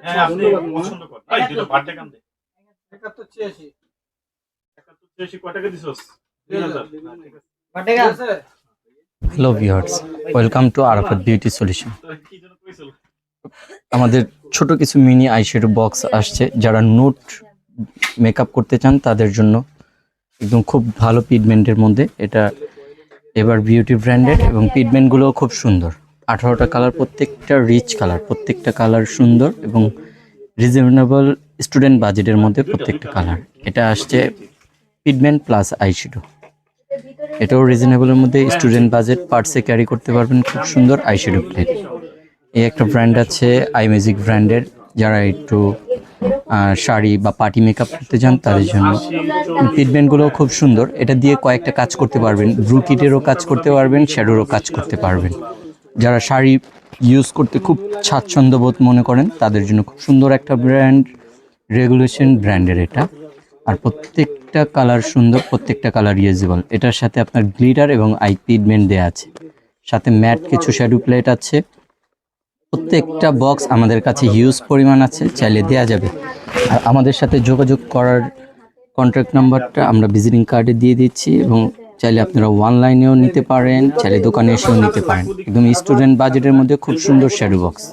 হ্যাঁ আপনি পছন্দ করেন ভাই দুটো বার্থডে কান্দে 71 81 কয় টাকা দিছস 2000 বার্থডে গান আছে। Hello viewers, welcome to Arafat beauty solution. কি যেন কইছিল আমাদের ছোট কিছু মিনি আইশ্যাডো বক্স আসছে, যারা নোট মেকআপ করতে চান তাদের জন্য একদম খুব ভালো পিগমেন্টের মধ্যে। এটা এবার বিউটি ব্র্যান্ডের এবং পিগমেন্টগুলোও খুব সুন্দর। 18টা কালার, প্রত্যেকটা রিচ কালার, প্রত্যেকটা কালার সুন্দর এবং রিজনেবল স্টুডেন্ট বাজেটের মধ্যে প্রত্যেকটা কালার। এটা আসছে পিগমেন্ট প্লাস আইশ্যাডো, এটাও রিজনেবলের মধ্যে স্টুডেন্ট বাজেট, পার্সে ক্যারি করতে পারবেন। খুব সুন্দর আইশ্যাডো প্লেট। এই একটা ব্র্যান্ড আছে আই ম্যাজিক ব্র্যান্ডের, যারা একটু শাড়ি বা পার্টি মেকআপ করতে চান তাদের জন্য। পিগমেন্টগুলোও খুব সুন্দর, এটা দিয়ে কয়েকটা কাজ করতে পারবেন, ব্রু কিটেরও কাজ করতে পারবেন, শ্যাডোরও কাজ করতে পারবেন। যারা শাড়ি ইউজ করতে খুব স্বাচ্ছন্দ্যবোধ মনে করেন তাদের জন্য খুব সুন্দর একটা ব্র্যান্ড, রেগুলেশন ব্র্যান্ডের এটা। আর প্রত্যেকটা কালার সুন্দর, প্রত্যেকটা কালার ইউজেবল। এটার সাথে আপনার গ্লিটার এবং আই পিগমেন্ট দেওয়া আছে, সাথে ম্যাট কিছু শ্যাডো প্লেট আছে। প্রত্যেকটা বক্স আমাদের কাছে হিউজ পরিমাণ আছে, চাইলে দেওয়া যাবে। আর আমাদের সাথে যোগাযোগ করার কন্ট্যাক্ট নাম্বারটা আমরা ভিজিটিং কার্ডে দিয়ে দিচ্ছি, এবং চাইলে আপনারা অনলাইনেও নিতে পারেন, চাইলে দোকানে এসেও নিতে পারেন। একদম স্টুডেন্ট বাজেটের মধ্যে খুব সুন্দর শ্যাডো বক্স।